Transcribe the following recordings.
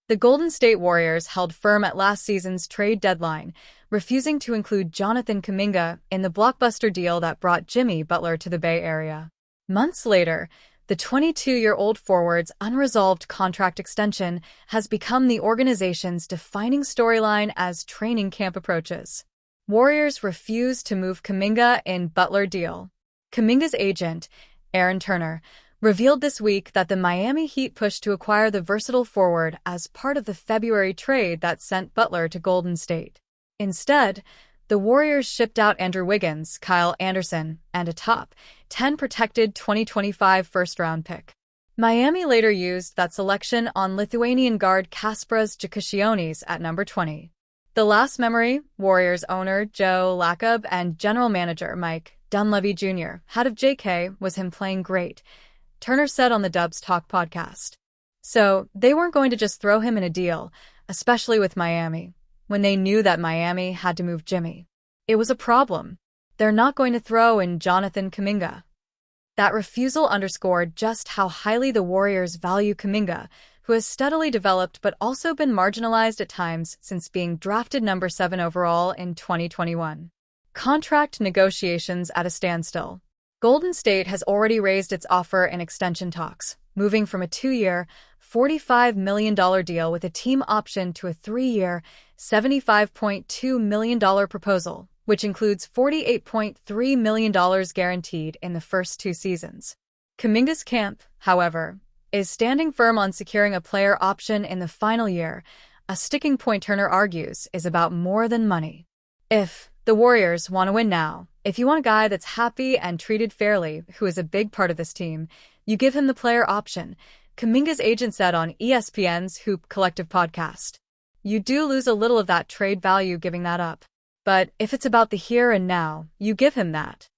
The Golden State Warriors held firm at last season's trade deadline, refusing to include Jonathan Kuminga in the blockbuster deal that brought Jimmy Butler to the Bay Area. Months later, the 22-year-old forward's unresolved contract extension has become the organization's defining storyline as training camp approaches. Warriors refuse to move Kuminga in Butler deal. Kuminga's agent, Aaron Turner, revealed this week that the Miami Heat pushed to acquire the versatile forward as part of the February trade that sent Butler to Golden State. Instead, the Warriors shipped out Andrew Wiggins, Kyle Anderson, and a top 10 protected 2025 first-round pick. Miami later used that selection on Lithuanian guard Kasparas Jakubčionis at number 20. The last memory Warriors owner Joe Lacob and general manager Mike Dunleavy Jr. had of JK was him playing great, Turner said on the Dubs Talk podcast. So, they weren't going to just throw him in a deal, especially with Miami, when they knew that Miami had to move Jimmy. It was a problem. They're not going to throw in Jonathan Kuminga. That refusal underscored just how highly the Warriors value Kuminga, who has steadily developed but also been marginalized at times since being drafted number 7 overall in 2021. Contract negotiations at a standstill. Golden State has already raised its offer in extension talks, moving from a 2-year, $45 million deal with a team option to a 3-year, $75.2 million proposal, which includes $48.3 million guaranteed in the first 2 seasons. Kuminga's camp, however, is standing firm on securing a player option in the final year, a sticking point Turner argues is about more than money. If the Warriors want to win now, if you want a guy that's happy and treated fairly, who is a big part of this team, you give him the player option, Kuminga's agent said on ESPN's Hoop Collective podcast. You do lose a little of that trade value giving that up. But if it's about the here and now, you give him that.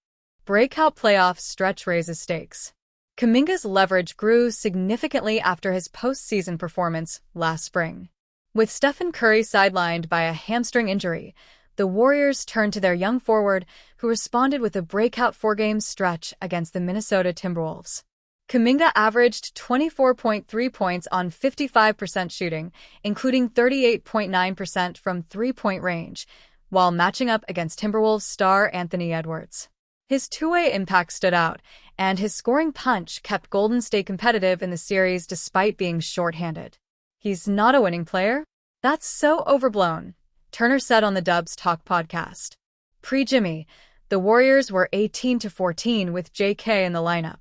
Breakout playoff stretch raises stakes. Kuminga's leverage grew significantly after his postseason performance last spring. With Stephen Curry sidelined by a hamstring injury, the Warriors turned to their young forward, who responded with a breakout 4-game stretch against the Minnesota Timberwolves. Kuminga averaged 24.3 points on 55% shooting, including 38.9% from three-point range, while matching up against Timberwolves star Anthony Edwards. His two-way impact stood out, and his scoring punch kept Golden State competitive in the series despite being shorthanded. He's not a winning player? That's so overblown, Turner said on the Dubs Talk podcast. Pre-Jimmy, the Warriors were 18-14 with JK in the lineup.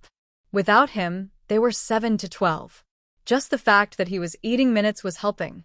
Without him, they were 7-12. Just the fact that he was eating minutes was helping.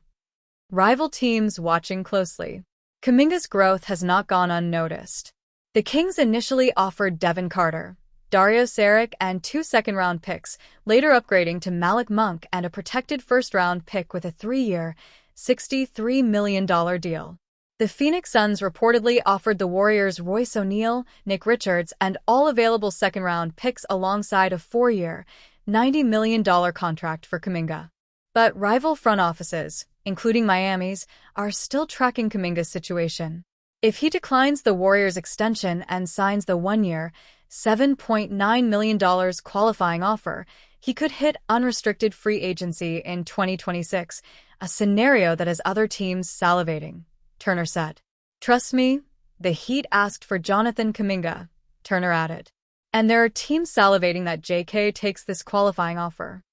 Rival teams watching closely. Kuminga's growth has not gone unnoticed. The Kings initially offered Devin Carter, Dario Saric, and 2 second-round picks, later upgrading to Malik Monk and a protected first-round pick with a 3-year, $63 million deal. The Phoenix Suns reportedly offered the Warriors Royce O'Neal, Nick Richards, and all available second-round picks alongside a 4-year, $90 million contract for Kuminga. But rival front offices, including Miami's, are still tracking Kuminga's situation. If he declines the Warriors' extension and signs the 1-year, $7.9 million qualifying offer, he could hit unrestricted free agency in 2026, a scenario that has other teams salivating, Turner said. Trust me, the Heat asked for Jonathan Kuminga, Turner added. And there are teams salivating that JK takes this qualifying offer.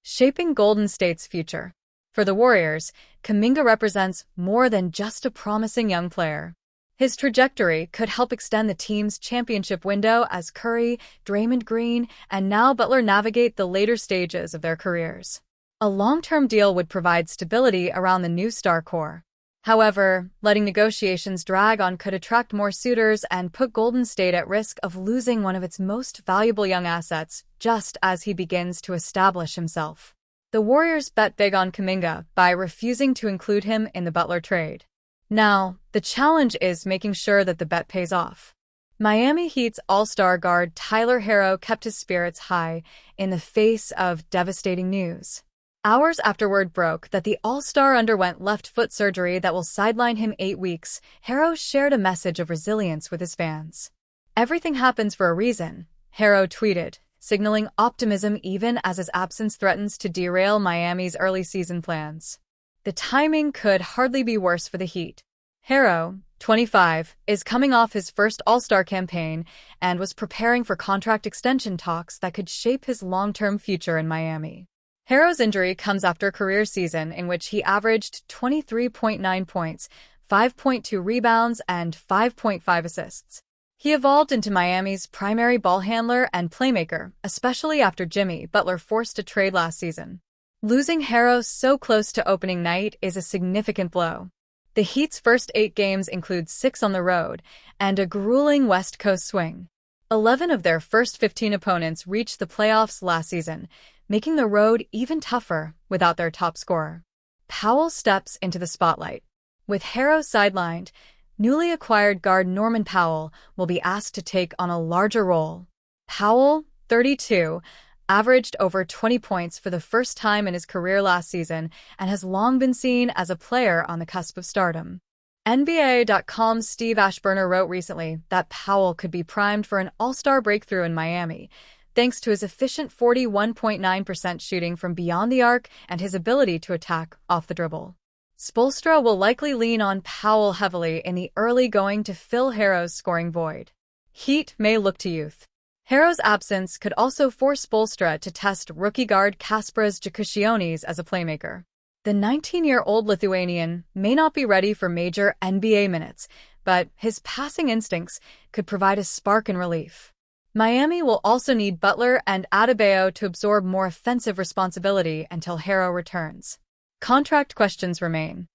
Shaping Golden State's future. For the Warriors, Kuminga represents more than just a promising young player. His trajectory could help extend the team's championship window as Curry, Draymond Green, and now Butler navigate the later stages of their careers. A long-term deal would provide stability around the new star core. However, letting negotiations drag on could attract more suitors and put Golden State at risk of losing one of its most valuable young assets just as he begins to establish himself. The Warriors bet big on Kuminga by refusing to include him in the Butler trade. Now, the challenge is making sure that the bet pays off. Miami Heat's all-star guard Tyler Herro kept his spirits high in the face of devastating news. Hours after word broke that the all-star underwent left foot surgery that will sideline him 8 weeks, Herro shared a message of resilience with his fans. Everything happens for a reason, Herro tweeted, signaling optimism even as his absence threatens to derail Miami's early season plans. The timing could hardly be worse for the Heat. Herro, 25, is coming off his first All-Star campaign and was preparing for contract extension talks that could shape his long-term future in Miami. Herro's injury comes after a career season in which he averaged 23.9 points, 5.2 rebounds, and 5.5 assists. He evolved into Miami's primary ball handler and playmaker, especially after Jimmy Butler forced a trade last season. Losing Herro so close to opening night is a significant blow. The Heat's first 8 games include 6 on the road and a grueling West Coast swing. 11 of their first 15 opponents reached the playoffs last season, making the road even tougher without their top scorer. Powell steps into the spotlight. With Herro sidelined, newly acquired guard Norman Powell will be asked to take on a larger role. Powell, 32, averaged over 20 points for the first time in his career last season and has long been seen as a player on the cusp of stardom. NBA.com's Steve Ashburner wrote recently that Powell could be primed for an all-star breakthrough in Miami, thanks to his efficient 41.9% shooting from beyond the arc and his ability to attack off the dribble. Spoelstra will likely lean on Powell heavily in the early going to fill Herro's scoring void. Heat may look to youth. Herro's absence could also force Spoelstra to test rookie guard Kasparas Jakušionis as a playmaker. The 19-year-old Lithuanian may not be ready for major NBA minutes, but his passing instincts could provide a spark and relief. Miami will also need Butler and Adebayo to absorb more offensive responsibility until Herro returns. Contract questions remain.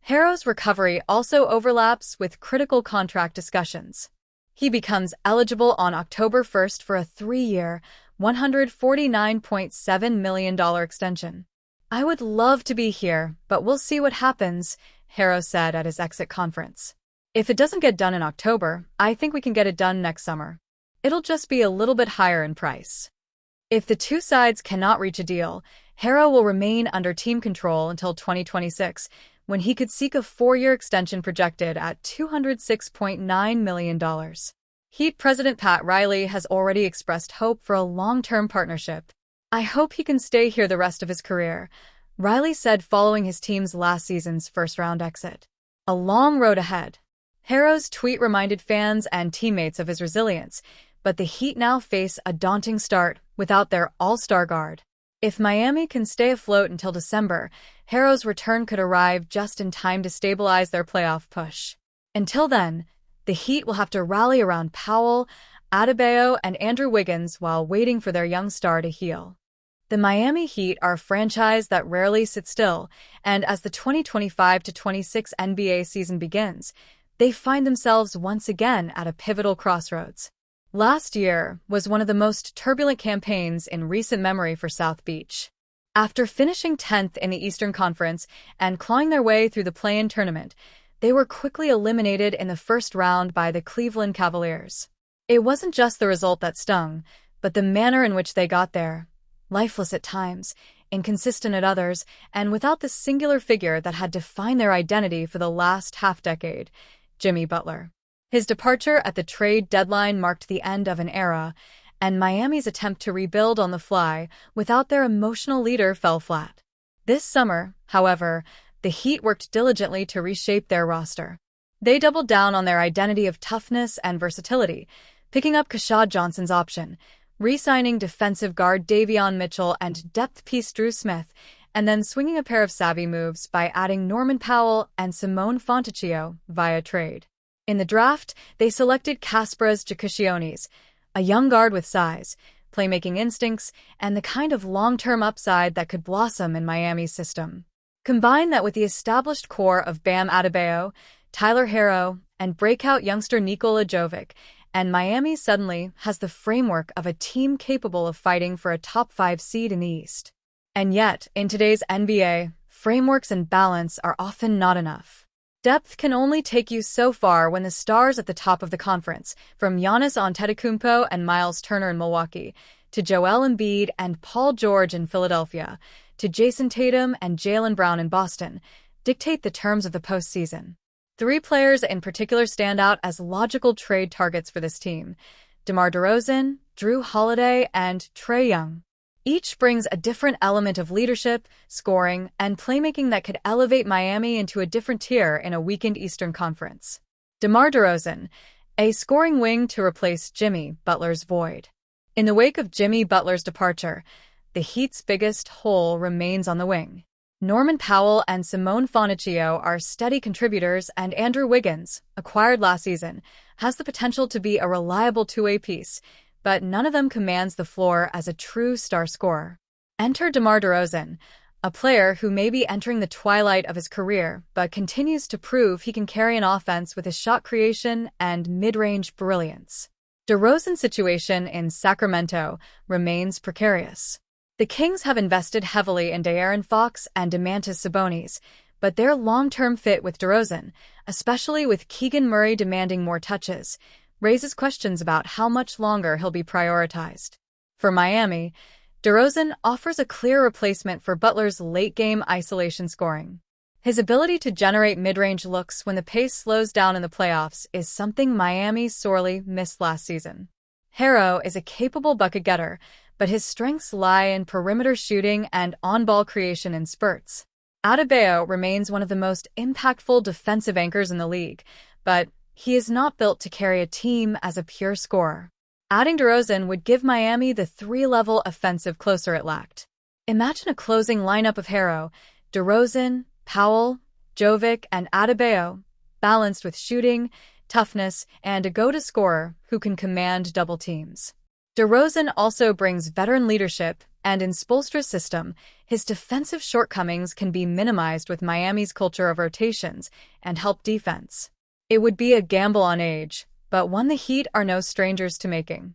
Herro's recovery also overlaps with critical contract discussions. He becomes eligible on October 1st for a 3-year, $149.7 million extension. "I would love to be here, but we'll see what happens," Herro said at his exit conference. "If it doesn't get done in October, I think we can get it done next summer. It'll just be a little bit higher in price." If the two sides cannot reach a deal, Herro will remain under team control until 2026, when he could seek a 4-year extension projected at $206.9 million. Heat President Pat Riley has already expressed hope for a long-term partnership. "I hope he can stay here the rest of his career," Riley said following his team's last season's first-round exit. A long road ahead. Herro's tweet reminded fans and teammates of his resilience, but the Heat now face a daunting start without their all-star guard. If Miami can stay afloat until December, Herro's return could arrive just in time to stabilize their playoff push. Until then, the Heat will have to rally around Powell, Adebayo, and Andrew Wiggins while waiting for their young star to heal. The Miami Heat are a franchise that rarely sits still, and as the 2025-26 NBA season begins, they find themselves once again at a pivotal crossroads. Last year was one of the most turbulent campaigns in recent memory for South Beach. After finishing 10th in the Eastern Conference and clawing their way through the play-in tournament, they were quickly eliminated in the first round by the Cleveland Cavaliers. It wasn't just the result that stung, but the manner in which they got there. Lifeless at times, inconsistent at others, and without the singular figure that had defined their identity for the last half-decade, Jimmy Butler. His departure at the trade deadline marked the end of an era, and Miami's attempt to rebuild on the fly without their emotional leader fell flat. This summer, however, the Heat worked diligently to reshape their roster. They doubled down on their identity of toughness and versatility, picking up Keshad Johnson's option, re-signing defensive guard Davion Mitchell and depth piece Drew Smith, and then swinging a pair of savvy moves by adding Norman Powell and Simone Fontecchio via trade. In the draft, they selected Kasparas Jakušionis, a young guard with size, playmaking instincts, and the kind of long-term upside that could blossom in Miami's system. Combine that with the established core of Bam Adebayo, Tyler Herro, and breakout youngster Nikola Jovic, and Miami suddenly has the framework of a team capable of fighting for a top 5 seed in the East. And yet, in today's NBA, frameworks and balance are often not enough. Depth can only take you so far when the stars at the top of the conference, from Giannis Antetokounmpo and Miles Turner in Milwaukee, to Joel Embiid and Paul George in Philadelphia, to Jason Tatum and Jaylen Brown in Boston, dictate the terms of the postseason. 3 players in particular stand out as logical trade targets for this team: DeMar DeRozan, Drew Holiday, and Trae Young. Each brings a different element of leadership, scoring, and playmaking that could elevate Miami into a different tier in a weakened Eastern Conference. DeRozan, a scoring wing to replace Jimmy Butler's void. In the wake of Jimmy Butler's departure, the Heat's biggest hole remains on the wing. Norman Powell and Simone Fontecchio are steady contributors, and Andrew Wiggins, acquired last season, has the potential to be a reliable two-way piece, but none of them commands the floor as a true star scorer. Enter DeRozan, a player who may be entering the twilight of his career but continues to prove he can carry an offense with his shot creation and mid-range brilliance. DeRozan's situation in Sacramento remains precarious. The Kings have invested heavily in De'Aaron Fox and Domantas Sabonis, but their long-term fit with DeRozan, especially with Keegan Murray demanding more touches, raises questions about how much longer he'll be prioritized. For Miami, DeRozan offers a clear replacement for Butler's late-game isolation scoring. His ability to generate mid-range looks when the pace slows down in the playoffs is something Miami sorely missed last season. Herro is a capable bucket getter, but his strengths lie in perimeter shooting and on-ball creation in spurts. Adebayo remains one of the most impactful defensive anchors in the league, but he is not built to carry a team as a pure scorer. Adding DeRozan would give Miami the three-level offensive closer it lacked. Imagine a closing lineup of Herro, DeRozan, Powell, Jovic, and Adebayo, balanced with shooting, toughness, and a go-to scorer who can command double teams. DeRozan also brings veteran leadership, and in Spoelstra's system, his defensive shortcomings can be minimized with Miami's culture of rotations and help defense. It would be a gamble on age, but one the Heat are no strangers to making.